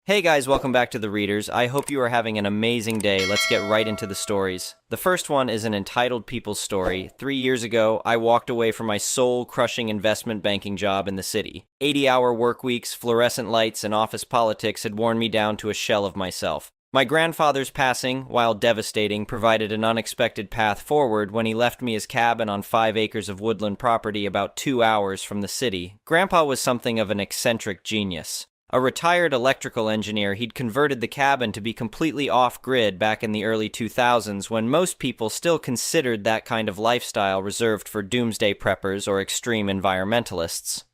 Hey guys, welcome back to The Readers. I hope you are having an amazing day. Let's get right into the stories. The first one is an entitled people's story. 3 years ago, I walked away from my soul-crushing investment banking job in the city. 80-hour work weeks, fluorescent lights, and office politics had worn me down to a shell of myself. My grandfather's passing, while devastating, provided an unexpected path forward when he left me his cabin on 5 acres of woodland property about 2 hours from the city. Grandpa was something of an eccentric genius. A retired electrical engineer, he'd converted the cabin to be completely off-grid back in the early 2000s when most people still considered that kind of lifestyle reserved for doomsday preppers or extreme environmentalists.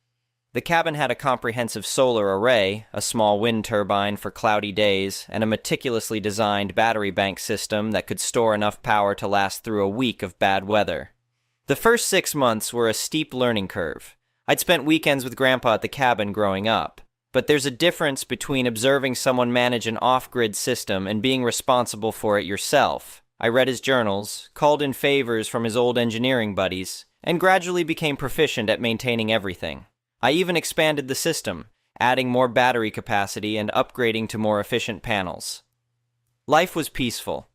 The cabin had a comprehensive solar array, a small wind turbine for cloudy days, and a meticulously designed battery bank system that could store enough power to last through a week of bad weather. The first 6 months were a steep learning curve. I'd spent weekends with Grandpa at the cabin growing up. But there's a difference between observing someone manage an off-grid system and being responsible for it yourself. I read his journals, called in favors from his old engineering buddies, and gradually became proficient at maintaining everything. I even expanded the system, adding more battery capacity and upgrading to more efficient panels. Life was peaceful.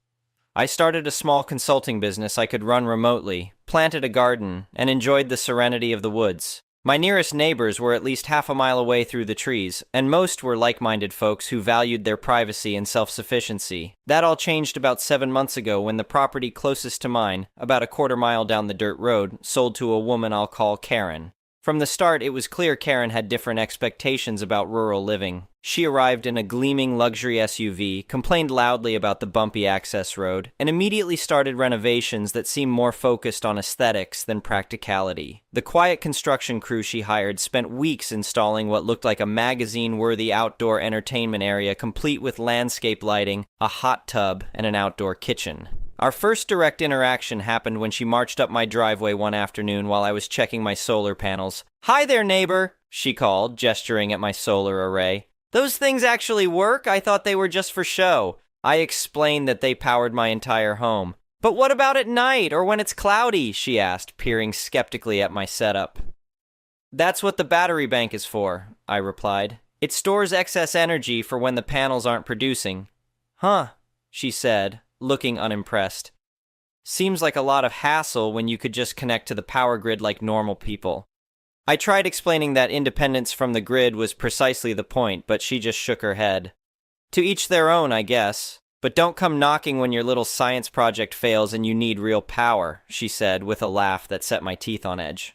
I started a small consulting business I could run remotely, planted a garden, and enjoyed the serenity of the woods. My nearest neighbors were at least half a mile away through the trees, and most were like-minded folks who valued their privacy and self-sufficiency. That all changed about 7 months ago when the property closest to mine, about a quarter mile down the dirt road, sold to a woman I'll call Karen. From the start, it was clear Karen had different expectations about rural living. She arrived in a gleaming luxury SUV, complained loudly about the bumpy access road, and immediately started renovations that seemed more focused on aesthetics than practicality. The quiet construction crew she hired spent weeks installing what looked like a magazine-worthy outdoor entertainment area complete with landscape lighting, a hot tub, and an outdoor kitchen. Our first direct interaction happened when she marched up my driveway one afternoon while I was checking my solar panels. "Hi there, neighbor," she called, gesturing at my solar array. "Those things actually work? I thought they were just for show." I explained that they powered my entire home. "But what about at night, or when it's cloudy?" she asked, peering skeptically at my setup. "That's what the battery bank is for," I replied. "It stores excess energy for when the panels aren't producing." "Huh," she said, looking unimpressed. "Seems like a lot of hassle when you could just connect to the power grid like normal people." I tried explaining that independence from the grid was precisely the point, but she just shook her head. "To each their own, I guess. But don't come knocking when your little science project fails and you need real power," she said with a laugh that set my teeth on edge.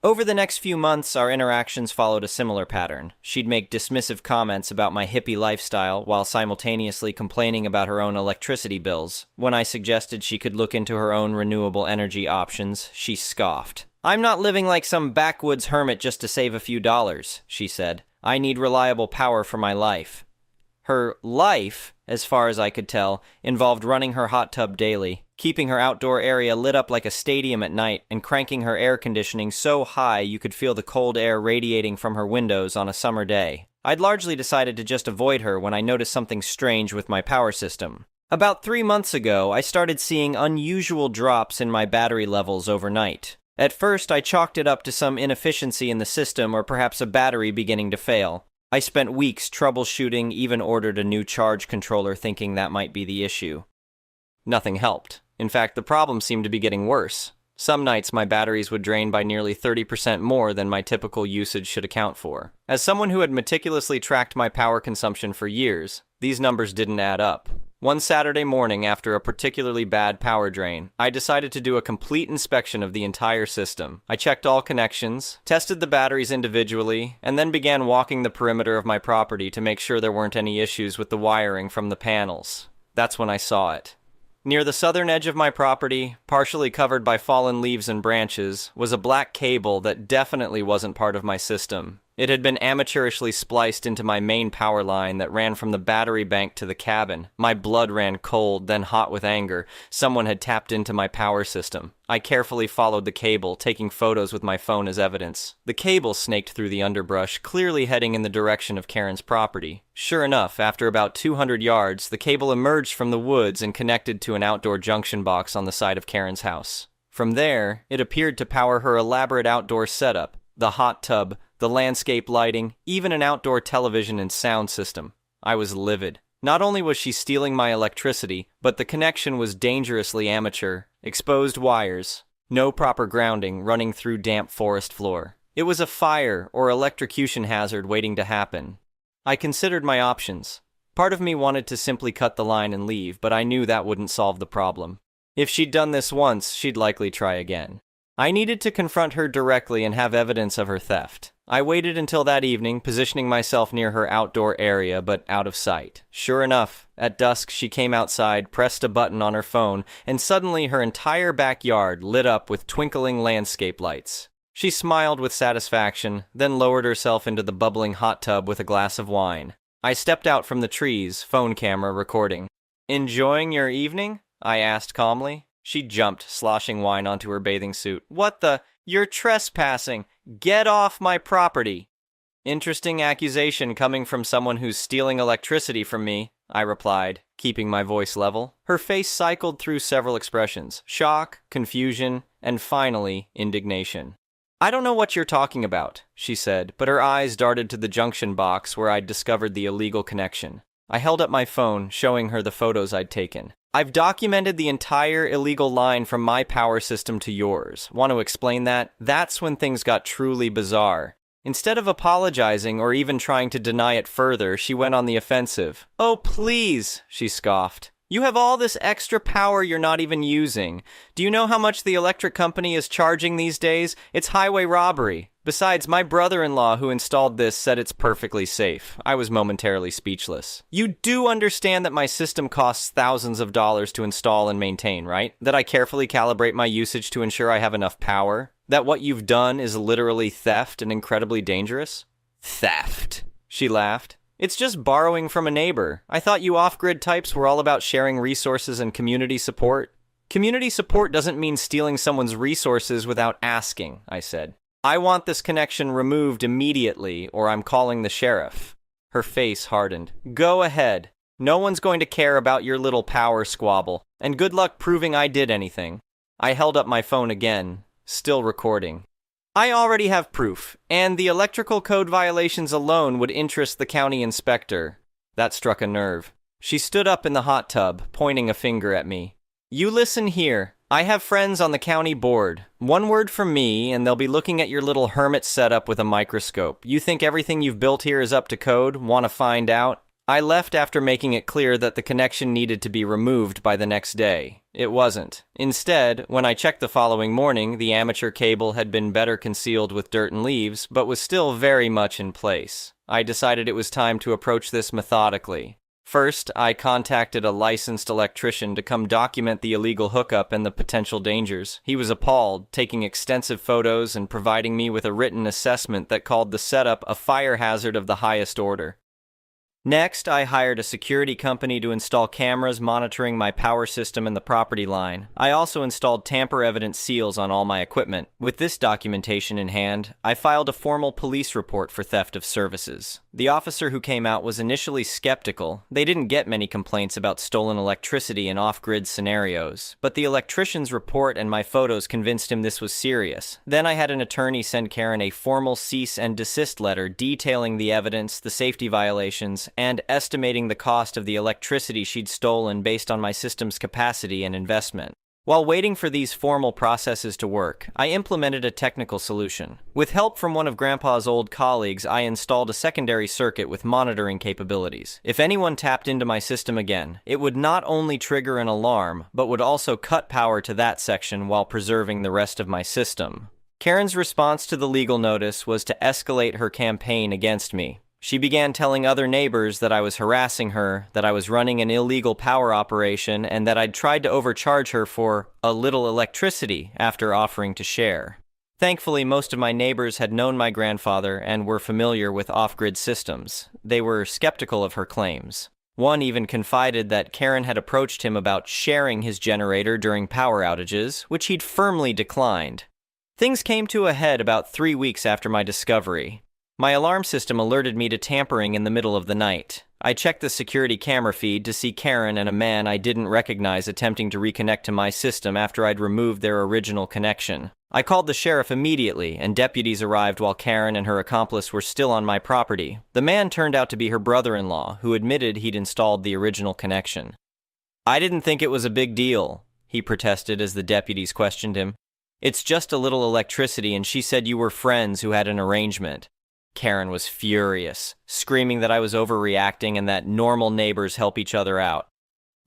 Over the next few months, our interactions followed a similar pattern. She'd make dismissive comments about my hippie lifestyle while simultaneously complaining about her own electricity bills. When I suggested she could look into her own renewable energy options, she scoffed. "I'm not living like some backwoods hermit just to save a few dollars," she said. "I need reliable power for my life." Her life, as far as I could tell, involved running her hot tub daily, keeping her outdoor area lit up like a stadium at night, and cranking her air conditioning so high you could feel the cold air radiating from her windows on a summer day. I'd largely decided to just avoid her when I noticed something strange with my power system. About 3 months ago, I started seeing unusual drops in my battery levels overnight. At first, I chalked it up to some inefficiency in the system or perhaps a battery beginning to fail. I spent weeks troubleshooting, even ordered a new charge controller thinking that might be the issue. Nothing helped. In fact, the problem seemed to be getting worse. Some nights my batteries would drain by nearly 30% more than my typical usage should account for. As someone who had meticulously tracked my power consumption for years, these numbers didn't add up. One Saturday morning, after a particularly bad power drain, I decided to do a complete inspection of the entire system. I checked all connections, tested the batteries individually, and then began walking the perimeter of my property to make sure there weren't any issues with the wiring from the panels. That's when I saw it. Near the southern edge of my property, partially covered by fallen leaves and branches, was a black cable that definitely wasn't part of my system. It had been amateurishly spliced into my main power line that ran from the battery bank to the cabin. My blood ran cold, then hot with anger. Someone had tapped into my power system. I carefully followed the cable, taking photos with my phone as evidence. The cable snaked through the underbrush, clearly heading in the direction of Karen's property. Sure enough, after about 200 yards, the cable emerged from the woods and connected to an outdoor junction box on the side of Karen's house. From there, it appeared to power her elaborate outdoor setup, the hot tub, the landscape lighting, even an outdoor television and sound system. I was livid. Not only was she stealing my electricity, but the connection was dangerously amateur. Exposed wires, no proper grounding running through damp forest floor. It was a fire or electrocution hazard waiting to happen. I considered my options. Part of me wanted to simply cut the line and leave, but I knew that wouldn't solve the problem. If she'd done this once, she'd likely try again. I needed to confront her directly and have evidence of her theft. I waited until that evening, positioning myself near her outdoor area, but out of sight. Sure enough, at dusk she came outside, pressed a button on her phone, and suddenly her entire backyard lit up with twinkling landscape lights. She smiled with satisfaction, then lowered herself into the bubbling hot tub with a glass of wine. I stepped out from the trees, phone camera recording. "Enjoying your evening?" I asked calmly. She jumped, sloshing wine onto her bathing suit. "What the? You're trespassing! Get off my property!" "Interesting accusation coming from someone who's stealing electricity from me," I replied, keeping my voice level. Her face cycled through several expressions: shock, confusion, and finally, indignation. "I don't know what you're talking about," she said, but her eyes darted to the junction box where I'd discovered the illegal connection. I held up my phone, showing her the photos I'd taken. "I've documented the entire illegal line from my power system to yours. Want to explain that?" That's when things got truly bizarre. Instead of apologizing or even trying to deny it further, she went on the offensive. "Oh, please," she scoffed. "You have all this extra power you're not even using. Do you know how much the electric company is charging these days? It's highway robbery. Besides, my brother-in-law who installed this said it's perfectly safe." I was momentarily speechless. "You do understand that my system costs thousands of dollars to install and maintain, right? That I carefully calibrate my usage to ensure I have enough power? That what you've done is literally theft and incredibly dangerous?" "Theft," she laughed. "It's just borrowing from a neighbor. I thought you off-grid types were all about sharing resources and community support." "Community support doesn't mean stealing someone's resources without asking," I said. "I want this connection removed immediately, or I'm calling the sheriff." Her face hardened. "Go ahead. No one's going to care about your little power squabble, and good luck proving I did anything." I held up my phone again, still recording. "I already have proof, and the electrical code violations alone would interest the county inspector." That struck a nerve. She stood up in the hot tub, pointing a finger at me. "You listen here. I have friends on the county board. One word from me, and they'll be looking at your little hermit setup with a microscope. You think everything you've built here is up to code? Want to find out?" I left after making it clear that the connection needed to be removed by the next day. It wasn't. Instead, when I checked the following morning, the amateur cable had been better concealed with dirt and leaves, but was still very much in place. I decided it was time to approach this methodically. First, I contacted a licensed electrician to come document the illegal hookup and the potential dangers. He was appalled, taking extensive photos and providing me with a written assessment that called the setup a fire hazard of the highest order. Next, I hired a security company to install cameras monitoring my power system and the property line. I also installed tamper-evident seals on all my equipment. With this documentation in hand, I filed a formal police report for theft of services. The officer who came out was initially skeptical. They didn't get many complaints about stolen electricity in off-grid scenarios, but the electrician's report and my photos convinced him this was serious. Then I had an attorney send Karen a formal cease and desist letter detailing the evidence, the safety violations, and estimating the cost of the electricity she'd stolen based on my system's capacity and investment. While waiting for these formal processes to work, I implemented a technical solution. With help from one of Grandpa's old colleagues, I installed a secondary circuit with monitoring capabilities. If anyone tapped into my system again, it would not only trigger an alarm, but would also cut power to that section while preserving the rest of my system. Karen's response to the legal notice was to escalate her campaign against me. She began telling other neighbors that I was harassing her, that I was running an illegal power operation, and that I'd tried to overcharge her for a little electricity after offering to share. Thankfully, most of my neighbors had known my grandfather and were familiar with off-grid systems. They were skeptical of her claims. One even confided that Karen had approached him about sharing his generator during power outages, which he'd firmly declined. Things came to a head about 3 weeks after my discovery. My alarm system alerted me to tampering in the middle of the night. I checked the security camera feed to see Karen and a man I didn't recognize attempting to reconnect to my system after I'd removed their original connection. I called the sheriff immediately, and deputies arrived while Karen and her accomplice were still on my property. The man turned out to be her brother-in-law, who admitted he'd installed the original connection. "I didn't think it was a big deal," he protested as the deputies questioned him. "It's just a little electricity, and she said you were friends who had an arrangement." Karen was furious, screaming that I was overreacting and that normal neighbors help each other out.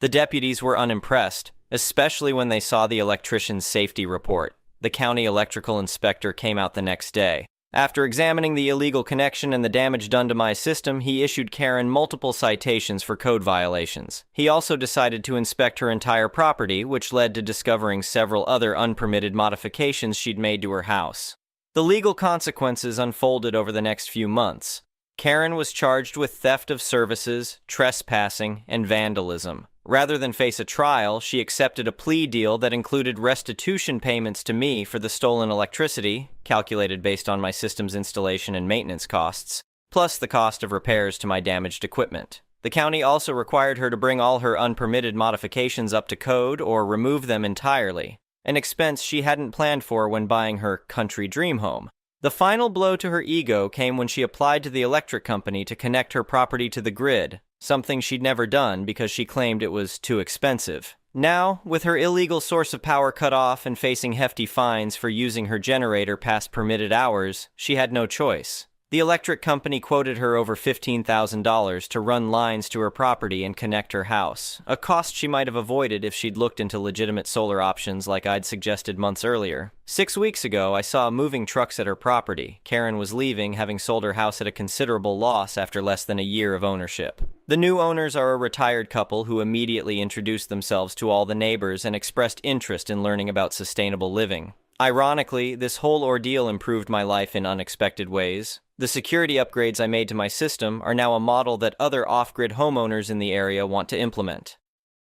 The deputies were unimpressed, especially when they saw the electrician's safety report. The county electrical inspector came out the next day. After examining the illegal connection and the damage done to my system, he issued Karen multiple citations for code violations. He also decided to inspect her entire property, which led to discovering several other unpermitted modifications she'd made to her house. The legal consequences unfolded over the next few months. Karen was charged with theft of services, trespassing, and vandalism. Rather than face a trial, she accepted a plea deal that included restitution payments to me for the stolen electricity, calculated based on my system's installation and maintenance costs, plus the cost of repairs to my damaged equipment. The county also required her to bring all her unpermitted modifications up to code or remove them entirely, an expense she hadn't planned for when buying her country dream home. The final blow to her ego came when she applied to the electric company to connect her property to the grid, something she'd never done because she claimed it was too expensive. Now, with her illegal source of power cut off and facing hefty fines for using her generator past permitted hours, she had no choice. The electric company quoted her over $15,000 to run lines to her property and connect her house, a cost she might have avoided if she'd looked into legitimate solar options like I'd suggested months earlier. 6 weeks ago, I saw moving trucks at her property. Karen was leaving, having sold her house at a considerable loss after less than a year of ownership. The new owners are a retired couple who immediately introduced themselves to all the neighbors and expressed interest in learning about sustainable living. Ironically, this whole ordeal improved my life in unexpected ways. The security upgrades I made to my system are now a model that other off-grid homeowners in the area want to implement.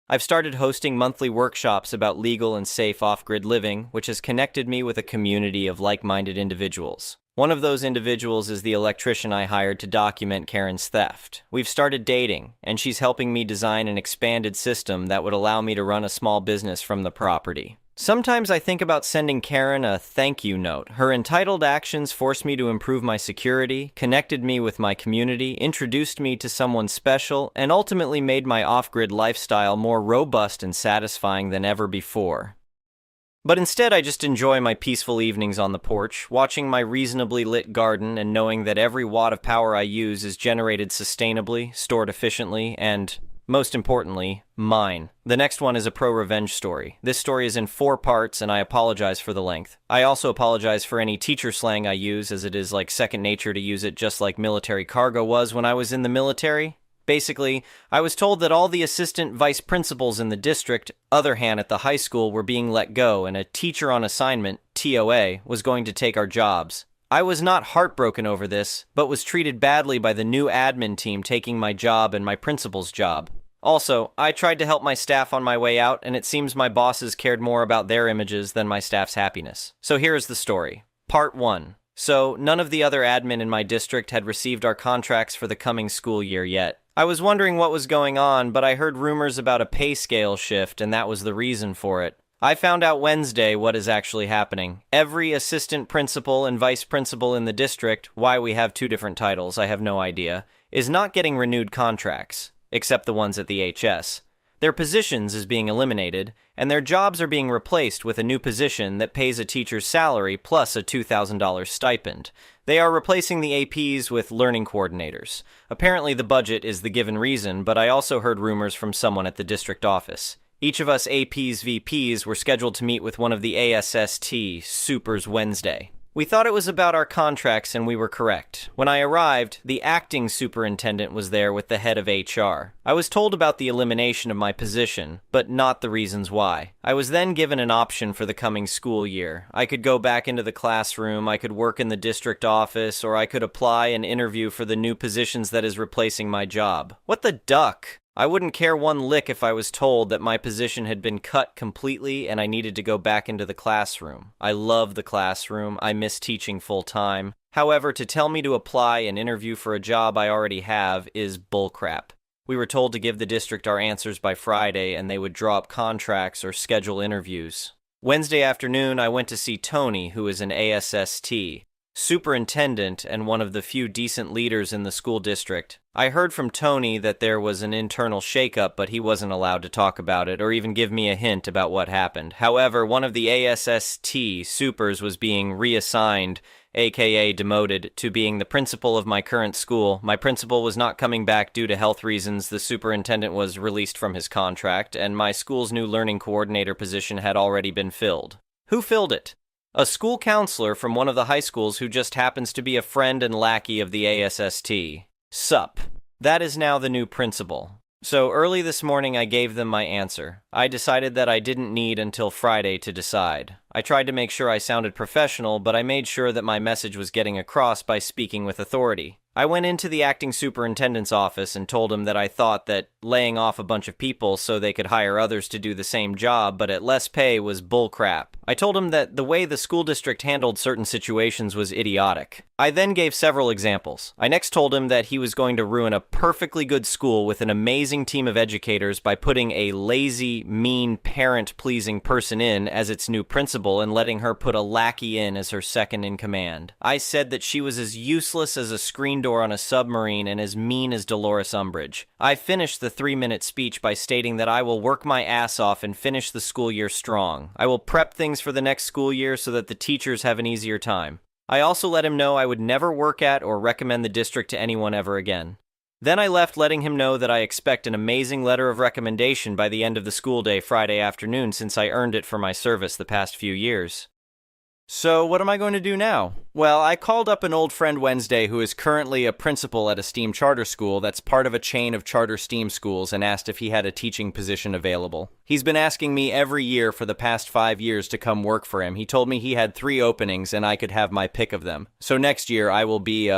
I've started hosting monthly workshops about legal and safe off-grid living, which has connected me with a community of like-minded individuals. One of those individuals is the electrician I hired to document Karen's theft. We've started dating, and she's helping me design an expanded system that would allow me to run a small business from the property. Sometimes I think about sending Karen a thank you note. Her entitled actions forced me to improve my security, connected me with my community, introduced me to someone special, and ultimately made my off-grid lifestyle more robust and satisfying than ever before. But instead, I just enjoy my peaceful evenings on the porch, watching my reasonably lit garden and knowing that every watt of power I use is generated sustainably, stored efficiently, and most importantly, mine. The next one is a pro-revenge story. This story is in 4 parts, and I apologize for the length. I also apologize for any teacher slang I use, as it is like second nature to use it just like military cargo was when I was in the military. Basically, I was told that all the assistant vice principals in the district, other hand at the high school, were being let go, and a teacher on assignment, TOA, was going to take our jobs. I was not heartbroken over this, but was treated badly by the new admin team taking my job and my principal's job. Also, I tried to help my staff on my way out, and it seems my bosses cared more about their images than my staff's happiness. So here is the story. Part 1. So, none of the other admin in my district had received our contracts for the coming school year yet. I was wondering what was going on, but I heard rumors about a pay scale shift, and that was the reason for it. I found out Wednesday what is actually happening. Every assistant principal and vice principal in the district, why we have 2 different titles, I have no idea, is not getting renewed contracts, except the ones at the HS. Their positions is being eliminated, and their jobs are being replaced with a new position that pays a teacher's salary plus a $2,000 stipend. They are replacing the APs with learning coordinators. Apparently the budget is the given reason, but I also heard rumors from someone at the district office. Each of us APs VPs were scheduled to meet with one of the ASST Supers Wednesday. We thought it was about our contracts, and we were correct. When I arrived, the acting superintendent was there with the head of HR. I was told about the elimination of my position, but not the reasons why. I was then given an option for the coming school year. I could go back into the classroom, I could work in the district office, or I could apply and interview for the new positions that is replacing my job. What the duck? I wouldn't care one lick if I was told that my position had been cut completely and I needed to go back into the classroom. I love the classroom. I miss teaching full-time. However, to tell me to apply and interview for a job I already have is bullcrap. We were told to give the district our answers by Friday and they would draw up contracts or schedule interviews. Wednesday afternoon, I went to see Tony, who is an ASST, superintendent and one of the few decent leaders in the school district. I heard from Tony that there was an internal shakeup, but he wasn't allowed to talk about it or even give me a hint about what happened. However, one of the ASST supers was being reassigned, aka demoted, to being the principal of my current school. My principal was not coming back due to health reasons. The superintendent was released from his contract, and my school's new learning coordinator position had already been filled. Who filled it? A school counselor from one of the high schools who just happens to be a friend and lackey of the ASST. Sup. That is now the new principal. So early this morning I gave them my answer. I decided that I didn't need until Friday to decide. I tried to make sure I sounded professional, but I made sure that my message was getting across by speaking with authority. I went into the acting superintendent's office and told him that I thought that laying off a bunch of people so they could hire others to do the same job but at less pay was bullcrap. I told him that the way the school district handled certain situations was idiotic. I then gave several examples. I next told him that he was going to ruin a perfectly good school with an amazing team of educators by putting a lazy, mean, parent-pleasing person in as its new principal and letting her put a lackey in as her second in command. I said that she was as useless as a screen door on a submarine and as mean as Dolores Umbridge. I finished the 3-minute speech by stating that I will work my ass off and finish the school year strong. I will prep things for the next school year so that the teachers have an easier time. I also let him know I would never work at or recommend the district to anyone ever again. Then I left letting him know that I expect an amazing letter of recommendation by the end of the school day Friday afternoon since I earned it for my service the past few years. So what am I going to do now? Well, I called up an old friend Wednesday who is currently a principal at a STEAM charter school that's part of a chain of charter STEAM schools and asked if he had a teaching position available. He's been asking me every year for the past 5 years to come work for him. He told me he had 3 openings and I could have my pick of them. So next year I will be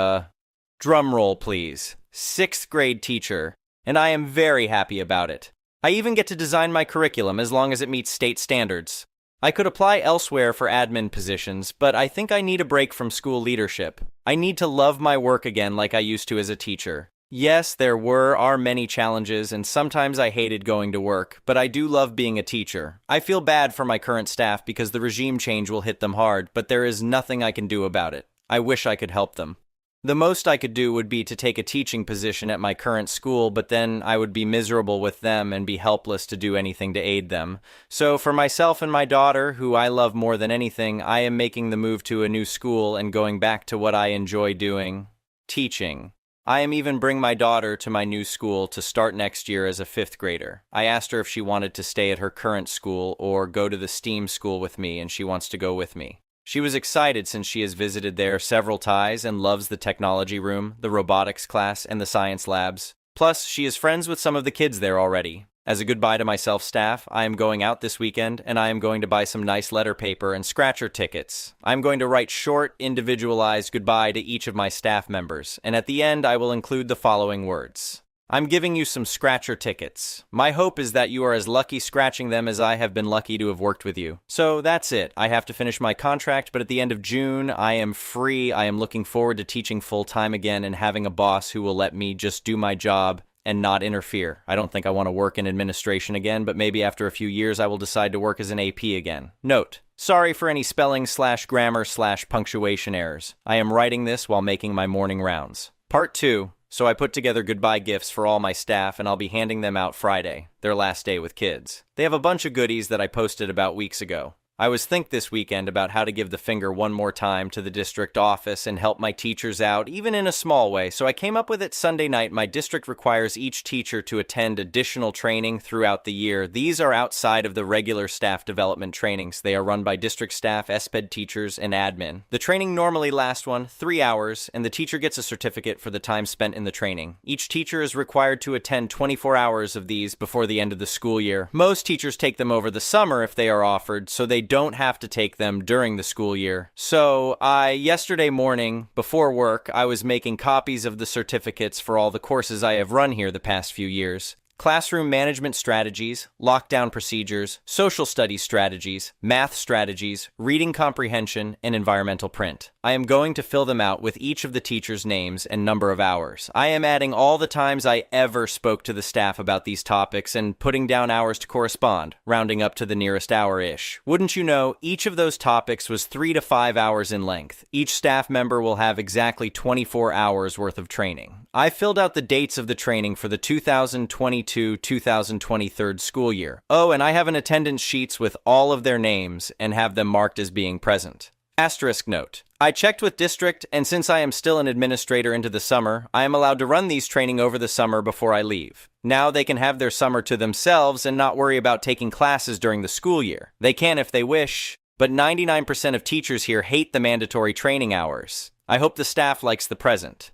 drum roll please, 6th grade teacher, and I am very happy about it. I even get to design my curriculum as long as it meets state standards. I could apply elsewhere for admin positions, but I think I need a break from school leadership. I need to love my work again like I used to as a teacher. Yes, there are many challenges, and sometimes I hated going to work, but I do love being a teacher. I feel bad for my current staff because the regime change will hit them hard, but there is nothing I can do about it. I wish I could help them. The most I could do would be to take a teaching position at my current school, but then I would be miserable with them and be helpless to do anything to aid them. So for myself and my daughter, who I love more than anything, I am making the move to a new school and going back to what I enjoy doing, teaching. I am even bring my daughter to my new school to start next year as a 5th grader. I asked her if she wanted to stay at her current school or go to the STEAM school with me, and she wants to go with me. She was excited since she has visited there several times and loves the technology room, the robotics class, and the science labs. Plus, she is friends with some of the kids there already. As a goodbye to my self-staff, I am going out this weekend, and I am going to buy some nice letter paper and scratcher tickets. I am going to write short, individualized goodbye to each of my staff members, and at the end I will include the following words. I'm giving you some scratcher tickets. My hope is that you are as lucky scratching them as I have been lucky to have worked with you. So that's it. I have to finish my contract, but at the end of June, I am free. I am looking forward to teaching full-time again and having a boss who will let me just do my job and not interfere. I don't think I want to work in administration again, but maybe after a few years I will decide to work as an AP again. Note: sorry for any spelling/grammar/punctuation errors. I am writing this while making my morning rounds. Part 2. So I put together goodbye gifts for all my staff, and I'll be handing them out Friday, their last day with kids. They have a bunch of goodies that I posted about weeks ago. I was thinking this weekend about how to give the finger one more time to the district office and help my teachers out, even in a small way, so I came up with it Sunday night. My district requires each teacher to attend additional training throughout the year. These are outside of the regular staff development trainings. They are run by district staff, SPED teachers, and admin. The training normally lasts 3 hours, and the teacher gets a certificate for the time spent in the training. Each teacher is required to attend 24 hours of these before the end of the school year. Most teachers take them over the summer if they are offered, so they don't have to take them during the school year. So yesterday morning, before work, I was making copies of the certificates for all the courses I have run here the past few years. classroom management strategies, lockdown procedures, social studies strategies, math strategies, reading comprehension, and environmental print. I am going to fill them out with each of the teachers' names and number of hours. I am adding all the times I ever spoke to the staff about these topics and putting down hours to correspond, rounding up to the nearest hour-ish. Wouldn't you know, each of those topics was 3 to 5 hours in length. Each staff member will have exactly 24 hours worth of training. I filled out the dates of the training for the 2022-2023 school year. Oh, and I have an attendance sheets with all of their names and have them marked as being present. Asterisk note. I checked with district, and since I am still an administrator into the summer, I am allowed to run these training over the summer before I leave. Now they can have their summer to themselves and not worry about taking classes during the school year. They can if they wish, but 99% of teachers here hate the mandatory training hours. I hope the staff likes the present.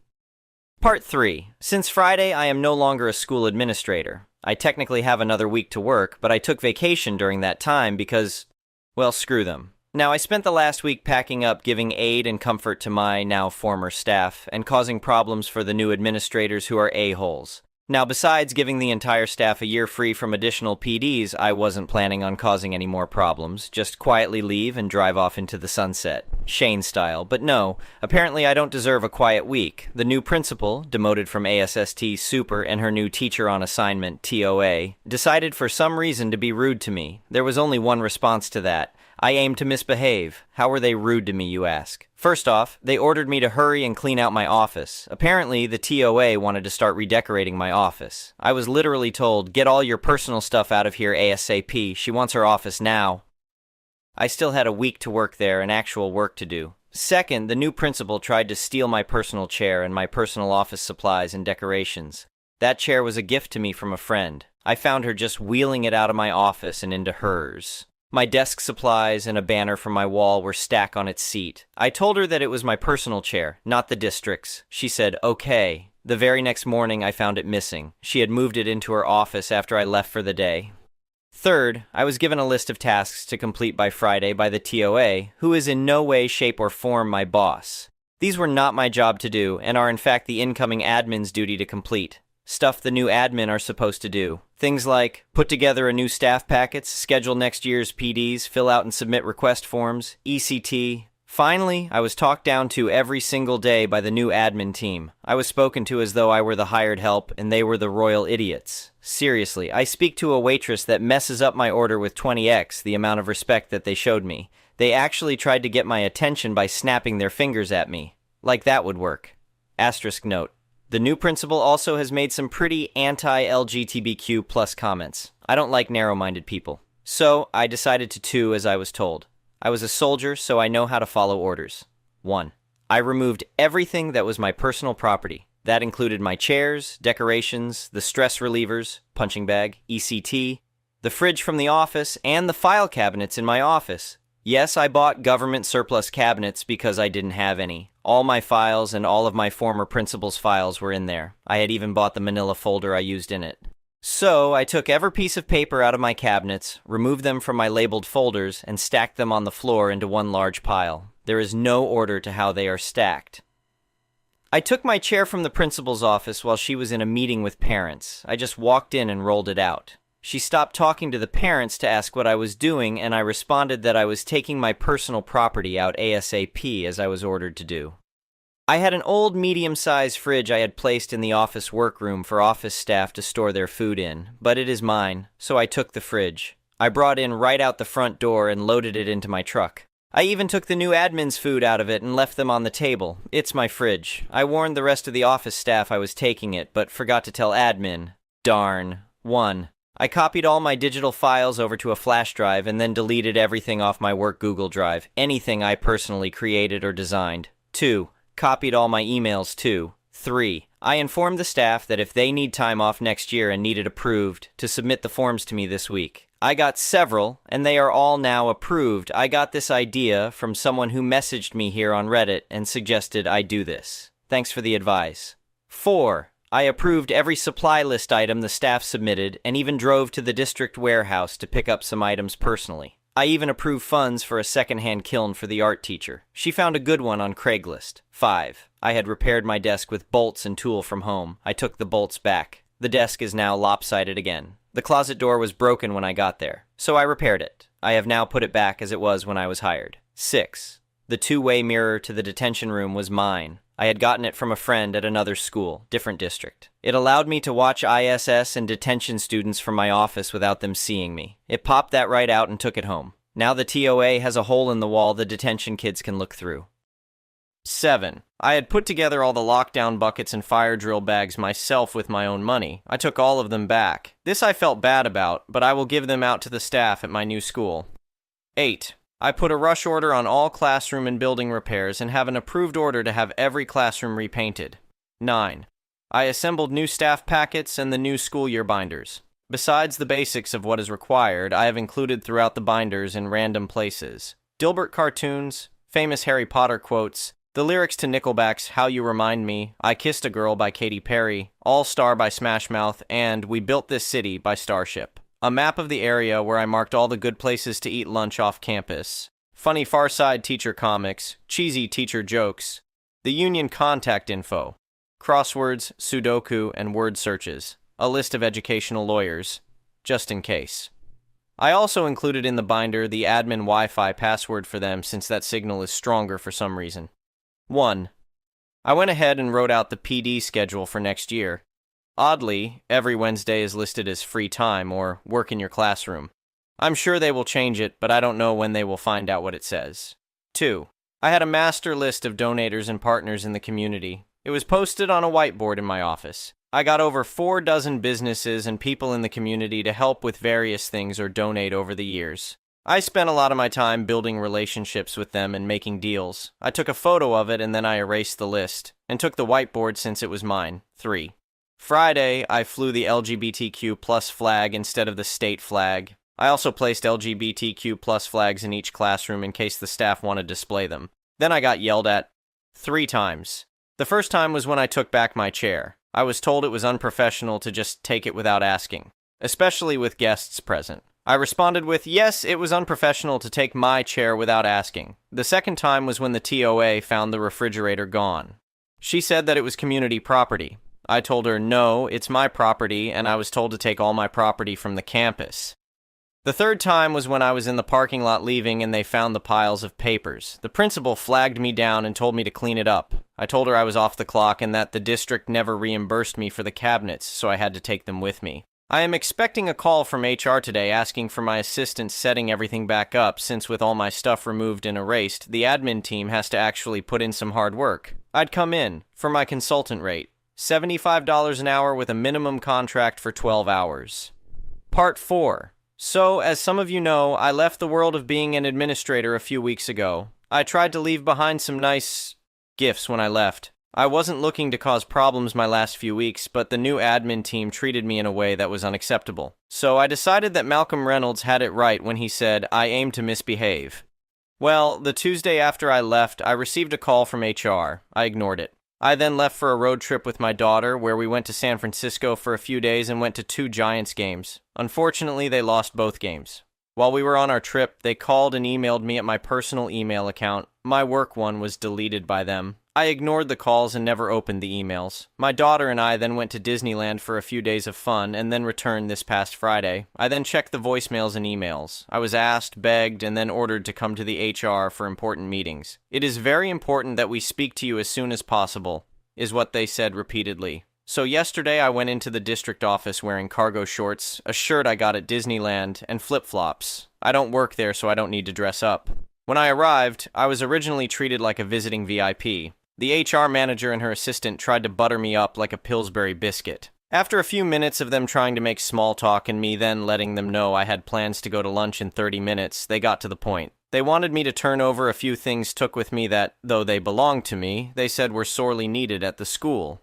Part 3. Since Friday, I am no longer a school administrator. I technically have another week to work, but I took vacation during that time because, well, screw them. Now, I spent the last week packing up, giving aid and comfort to my now former staff, and causing problems for the new administrators who are a-holes. Now, besides giving the entire staff a year free from additional PDs, I wasn't planning on causing any more problems. Just quietly leave and drive off into the sunset. Shane style. But no, apparently I don't deserve a quiet week. The new principal, demoted from ASST Super, and her new teacher on assignment, TOA, decided for some reason to be rude to me. There was only one response to that. I aim to misbehave. How were they rude to me, you ask? First off, they ordered me to hurry and clean out my office. Apparently, the TOA wanted to start redecorating my office. I was literally told, get all your personal stuff out of here ASAP. She wants her office now. I still had a week to work there and actual work to do. Second, the new principal tried to steal my personal chair and my personal office supplies and decorations. That chair was a gift to me from a friend. I found her just wheeling it out of my office and into hers. My desk supplies and a banner from my wall were stacked on its seat. I told her that it was my personal chair, not the district's. She said, okay. The very next morning, I found it missing. She had moved it into her office after I left for the day. Third, I was given a list of tasks to complete by Friday by the TOA, who is in no way, shape, or form my boss. These were not my job to do, and are in fact the incoming admin's duty to complete. Stuff the new admin are supposed to do. Things like put together a new staff packets, schedule next year's PDs, fill out and submit request forms, ECT. Finally, I was talked down to every single day by the new admin team. I was spoken to as though I were the hired help and they were the royal idiots. Seriously, I speak to a waitress that messes up my order with 20x the amount of respect that they showed me. They actually tried to get my attention by snapping their fingers at me. Like that would work. Asterisk note. The new principal also has made some pretty anti-LGBTQ plus comments. I don't like narrow-minded people. So, I decided to do as I was told. I was a soldier, so I know how to follow orders. 1. I removed everything that was my personal property. That included my chairs, decorations, the stress relievers, punching bag, ECT, the fridge from the office, and the file cabinets in my office. Yes, I bought government surplus cabinets because I didn't have any. All my files and all of my former principal's files were in there. I had even bought the manila folder I used in it. So, I took every piece of paper out of my cabinets, removed them from my labeled folders, and stacked them on the floor into one large pile. There is no order to how they are stacked. I took my chair from the principal's office while she was in a meeting with parents. I just walked in and rolled it out. She stopped talking to the parents to ask what I was doing, and I responded that I was taking my personal property out ASAP as I was ordered to do. I had an old medium-sized fridge I had placed in the office workroom for office staff to store their food in, but it is mine, so I took the fridge. I brought it right out the front door and loaded it into my truck. I even took the new admin's food out of it and left them on the table. It's my fridge. I warned the rest of the office staff I was taking it, but forgot to tell admin. Darn. 1. I copied all my digital files over to a flash drive and then deleted everything off my work Google Drive, anything I personally created or designed. 2. Copied all my emails too. 3. I informed the staff that if they need time off next year and need it approved, to submit the forms to me this week. I got several, and they are all now approved. I got this idea from someone who messaged me here on Reddit and suggested I do this. Thanks for the advice. 4. I approved every supply list item the staff submitted and even drove to the district warehouse to pick up some items personally. I even approved funds for a second-hand kiln for the art teacher. She found a good one on Craigslist. 5. I had repaired my desk with bolts and tool from home. I took the bolts back. The desk is now lopsided again. The closet door was broken when I got there, so I repaired it. I have now put it back as it was when I was hired. 6. The two-way mirror to the detention room was mine. I had gotten it from a friend at another school, different district. It allowed me to watch ISS and detention students from my office without them seeing me. It popped that right out and took it home. Now the TOA has a hole in the wall the detention kids can look through. 7. I had put together all the lockdown buckets and fire drill bags myself with my own money. I took all of them back. This I felt bad about, but I will give them out to the staff at my new school. 8. I put a rush order on all classroom and building repairs and have an approved order to have every classroom repainted. 9. I assembled new staff packets and the new school year binders. Besides the basics of what is required, I have included throughout the binders in random places Dilbert cartoons, famous Harry Potter quotes, the lyrics to Nickelback's How You Remind Me, I Kissed a Girl by Katy Perry, All Star by Smash Mouth, and We Built This City by Starship. A map of the area where I marked all the good places to eat lunch off campus. Funny Far Side teacher comics, cheesy teacher jokes. The union contact info. Crosswords, Sudoku, and word searches. A list of educational lawyers, just in case. I also included in the binder the admin Wi-Fi password for them since that signal is stronger for some reason. 1. I went ahead and wrote out the PD schedule for next year. Oddly, every Wednesday is listed as free time or work in your classroom. I'm sure they will change it, but I don't know when they will find out what it says. 2. I had a master list of donators and partners in the community. It was posted on a whiteboard in my office. I got over 4 dozen businesses and people in the community to help with various things or donate over the years. I spent a lot of my time building relationships with them and making deals. I took a photo of it and then I erased the list, and took the whiteboard since it was mine. 3. Friday, I flew the LGBTQ plus flag instead of the state flag. I also placed LGBTQ plus flags in each classroom in case the staff wanted to display them. Then I got yelled at 3 times. The first time was when I took back my chair. I was told it was unprofessional to just take it without asking, especially with guests present. I responded with, yes, it was unprofessional to take my chair without asking. The second time was when the TOA found the refrigerator gone. She said that it was community property. I told her, no, it's my property, and I was told to take all my property from the campus. The third time was when I was in the parking lot leaving and they found the piles of papers. The principal flagged me down and told me to clean it up. I told her I was off the clock and that the district never reimbursed me for the cabinets, so I had to take them with me. I am expecting a call from HR today asking for my assistance setting everything back up since with all my stuff removed and erased, the admin team has to actually put in some hard work. I'd come in, for my consultant rate, $75 an hour with a minimum contract for 12 hours. Part 4. So, as some of you know, I left the world of being an administrator a few weeks ago. I tried to leave behind some nice gifts when I left. I wasn't looking to cause problems my last few weeks, but the new admin team treated me in a way that was unacceptable. So I decided that Malcolm Reynolds had it right when he said, I aim to misbehave. Well, the Tuesday after I left, I received a call from HR. I ignored it. I then left for a road trip with my daughter, where we went to San Francisco for a few days and went to 2 Giants games. Unfortunately, they lost both games. While we were on our trip, they called and emailed me at my personal email account. My work one was deleted by them. I ignored the calls and never opened the emails. My daughter and I then went to Disneyland for a few days of fun and then returned this past Friday. I then checked the voicemails and emails. I was asked, begged, and then ordered to come to the HR for important meetings. It is very important that we speak to you as soon as possible, is what they said repeatedly. So yesterday I went into the district office wearing cargo shorts, a shirt I got at Disneyland, and flip-flops. I don't work there, so I don't need to dress up. When I arrived, I was originally treated like a visiting VIP. The HR manager and her assistant tried to butter me up like a Pillsbury biscuit. After a few minutes of them trying to make small talk and me then letting them know I had plans to go to lunch in 30 minutes, they got to the point. They wanted me to turn over a few things took with me that, though they belonged to me, they said were sorely needed at the school.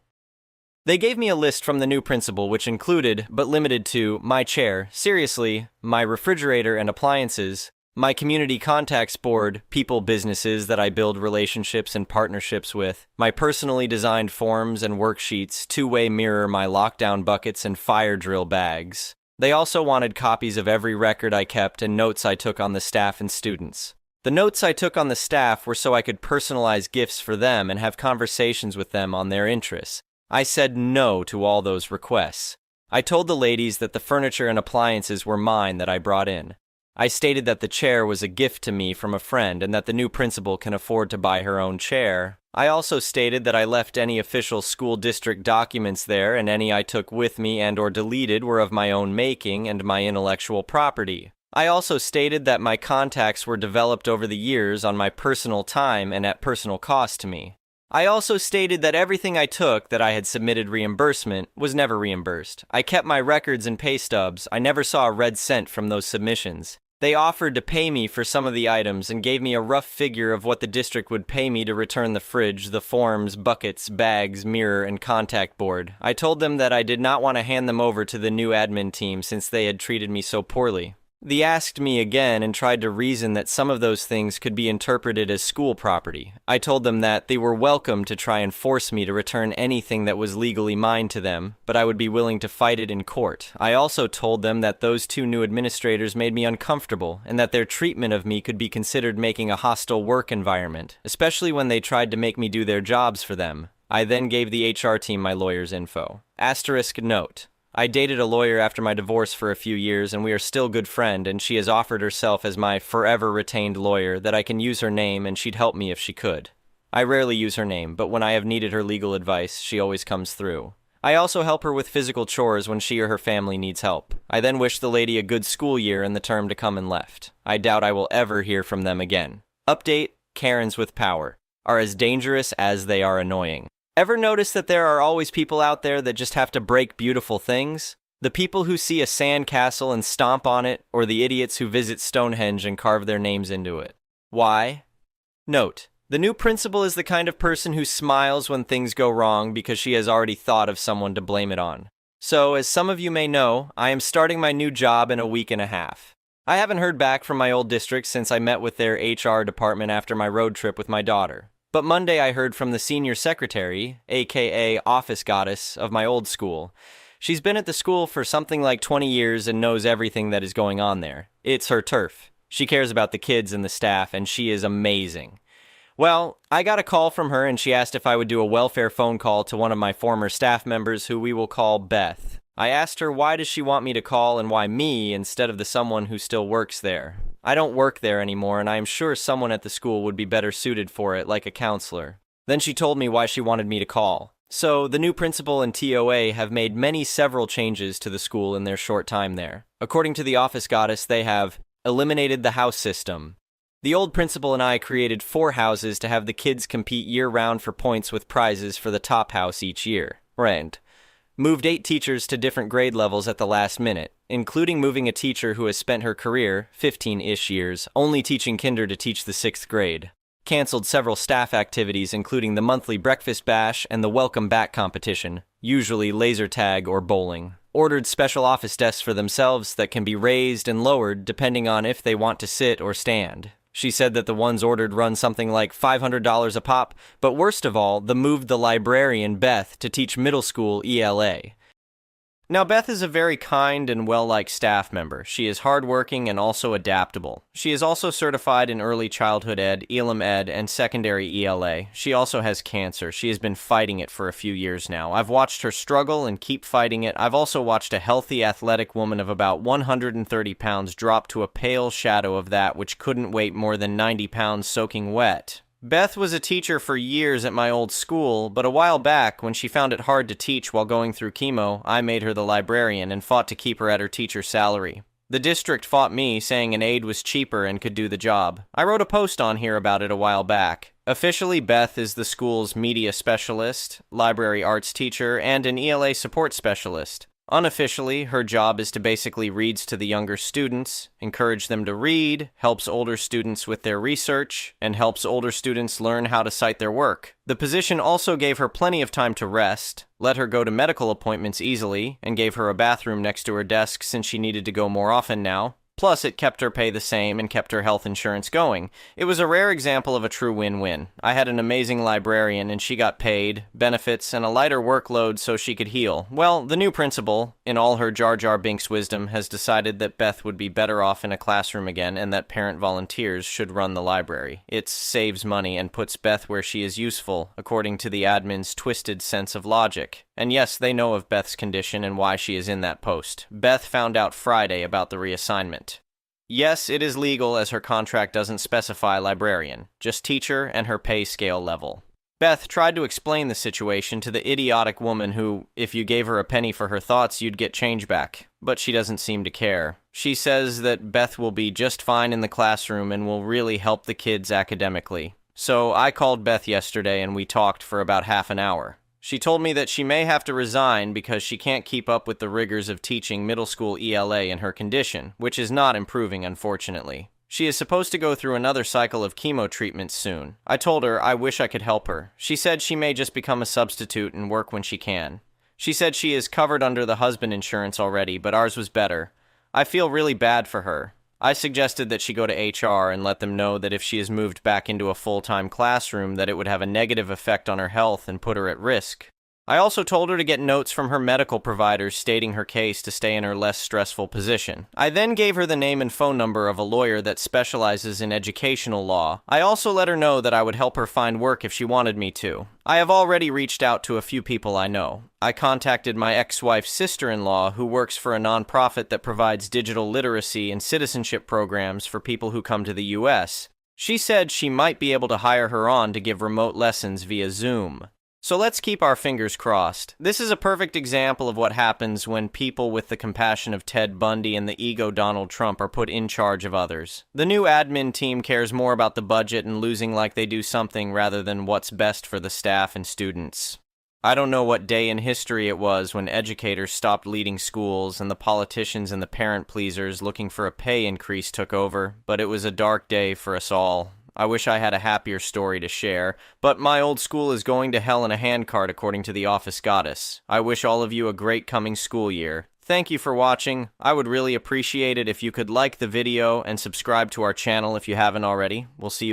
They gave me a list from the new principal which included, but limited to, my chair, seriously, my refrigerator and appliances, my community contacts board, people businesses that I build relationships and partnerships with, my personally designed forms and worksheets, two-way mirror, my lockdown buckets and fire drill bags. They also wanted copies of every record I kept and notes I took on the staff and students. The notes I took on the staff were so I could personalize gifts for them and have conversations with them on their interests. I said no to all those requests. I told the ladies that the furniture and appliances were mine that I brought in. I stated that the chair was a gift to me from a friend and that the new principal can afford to buy her own chair. I also stated that I left any official school district documents there and any I took with me and/or deleted were of my own making and my intellectual property. I also stated that my contacts were developed over the years on my personal time and at personal cost to me. I also stated that everything I took that I had submitted reimbursement was never reimbursed. I kept my records and pay stubs. I never saw a red cent from those submissions. They offered to pay me for some of the items and gave me a rough figure of what the district would pay me to return the fridge, the forms, buckets, bags, mirror, and contact board. I told them that I did not want to hand them over to the new admin team since they had treated me so poorly. They asked me again and tried to reason that some of those things could be interpreted as school property. I told them that they were welcome to try and force me to return anything that was legally mine to them, but I would be willing to fight it in court. I also told them that those two new administrators made me uncomfortable and that their treatment of me could be considered making a hostile work environment, especially when they tried to make me do their jobs for them. I then gave the HR team my lawyer's info. Asterisk note. I dated a lawyer after my divorce for a few years, and we are still good friends, and she has offered herself as my forever retained lawyer that I can use her name and she'd help me if she could. I rarely use her name, but when I have needed her legal advice, she always comes through. I also help her with physical chores when she or her family needs help. I then wish the lady a good school year and the term to come and left. I doubt I will ever hear from them again. Update: Karens with power are as dangerous as they are annoying. Ever notice that there are always people out there that just have to break beautiful things? The people who see a sand castle and stomp on it, or the idiots who visit Stonehenge and carve their names into it. Why? Note: the new principal is the kind of person who smiles when things go wrong because she has already thought of someone to blame it on. So, as some of you may know, I am starting my new job in a week and a half. I haven't heard back from my old district since I met with their HR department after my road trip with my daughter. But Monday I heard from the senior secretary, aka office goddess, of my old school. She's been at the school for something like 20 years and knows everything that is going on there. It's her turf. She cares about the kids and the staff, and she is amazing. Well, I got a call from her and she asked if I would do a welfare phone call to one of my former staff members who we will call Beth. I asked her why does she want me to call and why me instead of the someone who still works there. I don't work there anymore, and I am sure someone at the school would be better suited for it, like a counselor. Then she told me why she wanted me to call. So, the new principal and TOA have made several changes to the school in their short time there. According to the office goddess, they have eliminated the house system. The old principal and I created 4 houses to have the kids compete year-round for points with prizes for the top house each year. Moved 8 teachers to different grade levels at the last minute, including moving a teacher who has spent her career, 15-ish years, only teaching kinder to teach the 6th grade. Canceled several staff activities including the monthly breakfast bash and the welcome back competition, usually laser tag or bowling. Ordered special office desks for themselves that can be raised and lowered depending on if they want to sit or stand. She said that the ones ordered run something like $500 a pop, but worst of all, moved the librarian, Beth, to teach middle school ELA. Now, Beth is a very kind and well-liked staff member. She is hardworking and also adaptable. She is also certified in early childhood ed, Elam ed, and secondary ELA. She also has cancer. She has been fighting it for a few years now. I've watched her struggle and keep fighting it. I've also watched a healthy, athletic woman of about 130 pounds drop to a pale shadow of that which couldn't weight more than 90 pounds soaking wet. Beth was a teacher for years at my old school, but a while back, when she found it hard to teach while going through chemo, I made her the librarian and fought to keep her at her teacher salary. The district fought me, saying an aide was cheaper and could do the job. I wrote a post on here about it a while back. Officially, Beth is the school's media specialist, library arts teacher, and an ELA support specialist. Unofficially, her job is to basically reads to the younger students, encourage them to read, helps older students with their research, and helps older students learn how to cite their work. The position also gave her plenty of time to rest, let her go to medical appointments easily, and gave her a bathroom next to her desk since she needed to go more often now. Plus, it kept her pay the same and kept her health insurance going. It was a rare example of a true win-win. I had an amazing librarian and she got paid, benefits, and a lighter workload so she could heal. Well, the new principal, in all her Jar Jar Binks wisdom, has decided that Beth would be better off in a classroom again and that parent volunteers should run the library. It saves money and puts Beth where she is useful, according to the admin's twisted sense of logic. And yes, they know of Beth's condition and why she is in that post. Beth found out Friday about the reassignment. Yes, it is legal as her contract doesn't specify librarian, just teacher and her pay scale level. Beth tried to explain the situation to the idiotic woman who, if you gave her a penny for her thoughts, you'd get change back. But she doesn't seem to care. She says that Beth will be just fine in the classroom and will really help the kids academically. So I called Beth yesterday and we talked for about half an hour. She told me that she may have to resign because she can't keep up with the rigors of teaching middle school ELA in her condition, which is not improving, unfortunately. She is supposed to go through another cycle of chemo treatments soon. I told her I wish I could help her. She said she may just become a substitute and work when she can. She said she is covered under the husband insurance already, but ours was better. I feel really bad for her. I suggested that she go to HR and let them know that if she is moved back into a full-time classroom, that it would have a negative effect on her health and put her at risk. I also told her to get notes from her medical providers stating her case to stay in her less stressful position. I then gave her the name and phone number of a lawyer that specializes in educational law. I also let her know that I would help her find work if she wanted me to. I have already reached out to a few people I know. I contacted my ex-wife's sister-in-law who works for a nonprofit that provides digital literacy and citizenship programs for people who come to the US. She said she might be able to hire her on to give remote lessons via Zoom. So let's keep our fingers crossed. This is a perfect example of what happens when people with the compassion of Ted Bundy and the ego Donald Trump are put in charge of others. The new admin team cares more about the budget and losing like they do something rather than what's best for the staff and students. I don't know what day in history it was when educators stopped leading schools and the politicians and the parent pleasers looking for a pay increase took over, but it was a dark day for us all. I wish I had a happier story to share, but my old school is going to hell in a handcart according to the office goddess. I wish all of you a great coming school year. Thank you for watching. I would really appreciate it if you could like the video and subscribe to our channel if you haven't already. We'll see you